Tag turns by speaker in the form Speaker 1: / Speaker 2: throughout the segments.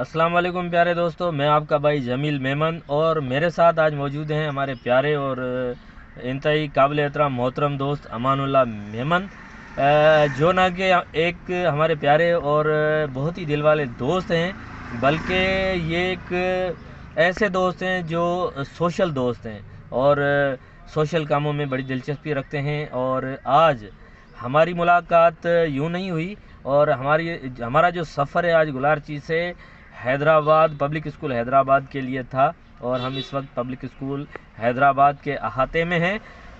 Speaker 1: अस्सलाम वालेकुम प्यारे दोस्तों, मैं आपका भाई जमील मेमन और मेरे साथ आज मौजूद हैं हमारे प्यारे और इंतहाई काबिल एहतराम मोहतरम दोस्त अमानुल्लाह मेमन, जो ना कि एक हमारे प्यारे और बहुत ही दिल वाले दोस्त हैं। बल्कि ये एक ऐसे दोस्त हैं जो सोशल दोस्त हैं और सोशल कामों में बड़ी दिलचस्पी रखते हैं। और आज हमारी मुलाकात यूँ नहीं हुई और हमारा जो सफ़र है आज गुलारची से हैदराबाद पब्लिक स्कूल हैदराबाद के लिए था। और हम इस वक्त पब्लिक स्कूल हैदराबाद के अहाते में हैं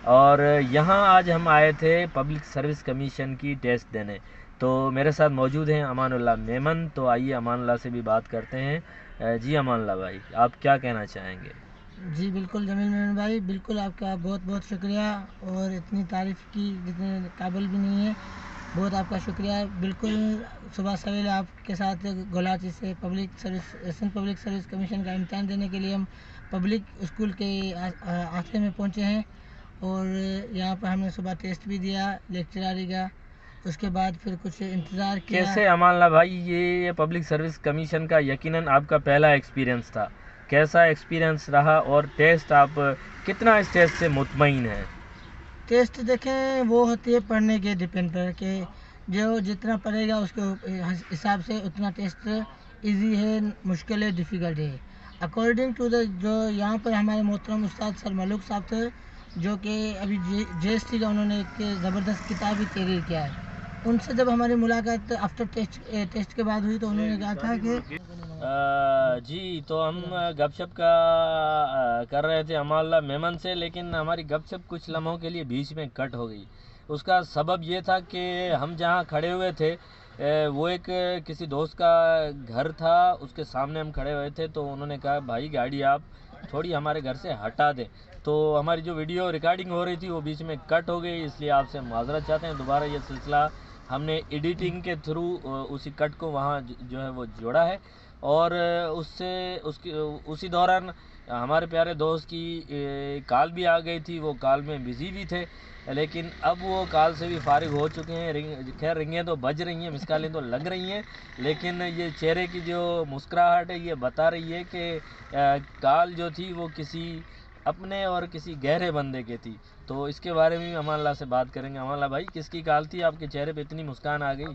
Speaker 1: और यहाँ आज हम आए थे पब्लिक सर्विस कमीशन की टेस्ट देने। तो मेरे साथ मौजूद हैं अमानुल्लाह मेमन। तो आइए अमानुल्लाह से भी बात करते हैं। जी अमानुल्लाह भाई, आप क्या कहना चाहेंगे?
Speaker 2: जी बिल्कुल जमील मेमन भाई, बिल्कुल आपका बहुत बहुत शुक्रिया। और इतनी तारीफ़ की जितने काबिल भी नहीं है, बहुत आपका शुक्रिया। बिल्कुल सुबह सवेरे आपके साथ गुलारची से सिंध पब्लिक सर्विस कमीशन का इम्तहान देने के लिए हम पब्लिक स्कूल के आखिर में पहुंचे हैं। और यहाँ पर हमने सुबह टेस्ट भी दिया लेक्चरारी का, उसके बाद फिर कुछ इंतज़ार किया।
Speaker 1: कैसे अमानुल्लाह भाई, ये पब्लिक सर्विस कमीशन का यकीनन आपका पहला एक्सपीरियंस था, कैसा एक्सपीरियंस रहा और टेस्ट आप कितना इस टेस्ट से मुतमईन हैं?
Speaker 2: टेस्ट देखें वो होती है पढ़ने के डिपेंड पर के जो जितना पढ़ेगा उसके हिसाब से उतना टेस्ट इजी है, मुश्किल है, डिफ़िकल्ट है। अकॉर्डिंग टू द जो यहाँ पर हमारे मोहतरम उस्ताद सर मलूक साहब थे, जो कि अभी जीएसटी का उन्होंने एक ज़बरदस्त किताब भी तहरीर किया है। उनसे जब हमारी मुलाकात आफ्टर टेस्ट के बाद हुई तो उन्होंने कहा था कि
Speaker 1: जी, तो हम गपशप का कर रहे थे अमानुल्लाह मेमन से, लेकिन हमारी गपशप कुछ लम्हों के लिए बीच में कट हो गई। उसका सबब ये था कि हम जहाँ खड़े हुए थे वो एक किसी दोस्त का घर था, उसके सामने हम खड़े हुए थे। तो उन्होंने कहा भाई गाड़ी आप थोड़ी हमारे घर से हटा दें। तो हमारी जो वीडियो रिकॉर्डिंग हो रही थी वो बीच में कट हो गई, इसलिए आपसे माजरत चाहते हैं। दोबारा ये सिलसिला हमने एडिटिंग के थ्रू उसी कट को वहाँ जो है वो जोड़ा है। और उसी दौरान हमारे प्यारे दोस्त की कॉल भी आ गई थी, वो कॉल में बिज़ी भी थे, लेकिन अब वो कॉल से भी फारिग हो चुके हैं। खैर रिंगें तो बज रही हैं, मिस कॉलें तो लग रही हैं, लेकिन ये चेहरे की जो मुस्कुराहट है ये बता रही है कि कॉल जो थी वो किसी अपने और किसी गहरे बंदे की थी। तो इसके बारे में अमानुल्लाह से बात करेंगे। अमानुल्लाह भाई, किसकी कॉल थी? आपके चेहरे पे इतनी मुस्कान आ गई।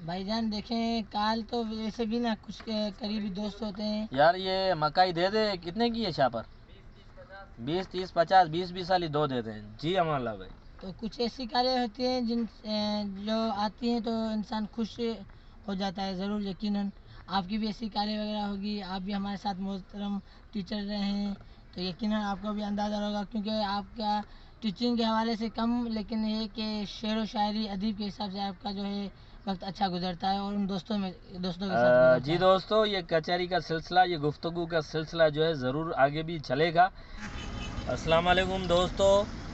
Speaker 2: भाईजान देखें काल तो वैसे भी ना कुछ करीबी दोस्त होते हैं।
Speaker 1: यार ये मकाई दे दे, कितने की है शापर? 20 30 50 20 वाली दो दे दें। जी अमानुल्लाह भाई।
Speaker 2: तो कुछ ऐसी कारें होती हैं जिन जो आती हैं तो इंसान खुश हो जाता है। ज़रूर यकीनन आपकी भी ऐसी कारें वगैरह होगी, आप भी हमारे साथ मोहतरम टीचर रहे हैं, तो यकीनन आपको भी अंदाज़ा होगा। क्योंकि आपका टीचिंग के हवाले से कम, लेकिन ये कि शेर व शायरी अदीब के हिसाब से आपका जो है वक्त अच्छा गुजरता है और उन दोस्तों के साथ गुजरता
Speaker 1: जी
Speaker 2: है।
Speaker 1: दोस्तों, ये कचहरी का सिलसिला, ये गुफ्तगू का सिलसिला जो है ज़रूर आगे भी चलेगा। अस्सलाम वालेकुम दोस्तों,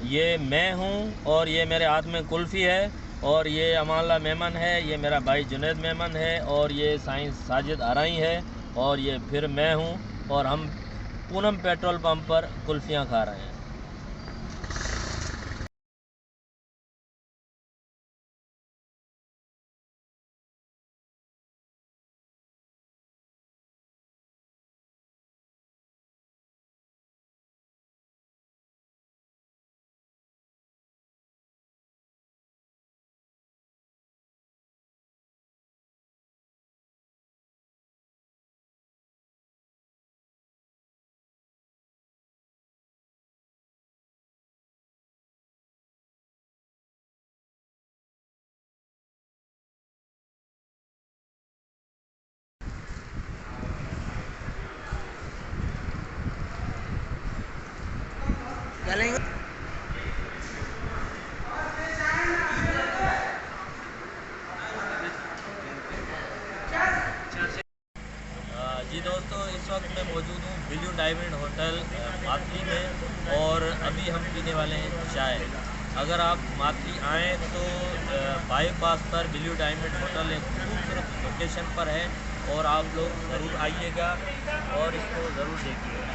Speaker 1: ये मैं हूँ और ये मेरे हाथ में कुल्फ़ी है और ये अमानुल्लाह मेमन है, ये मेरा भाई जुनैद मेमन है और ये साइंस साजिद आरई है और ये फिर मैं हूँ और हम पूनम पेट्रोल पंप पर कुल्फ़ियाँ खा रहे हैं। जी दोस्तों, इस वक्त मैं मौजूद हूँ ब्लू डायमंड होटल मातली में और अभी हम पीने वाले हैं चाय। अगर आप मातली आएँ तो बाईपास पर ब्लू डायमंड होटल एक खूबसूरत लोकेशन पर है और आप लोग ज़रूर आइएगा और इसको ज़रूर देखिएगा।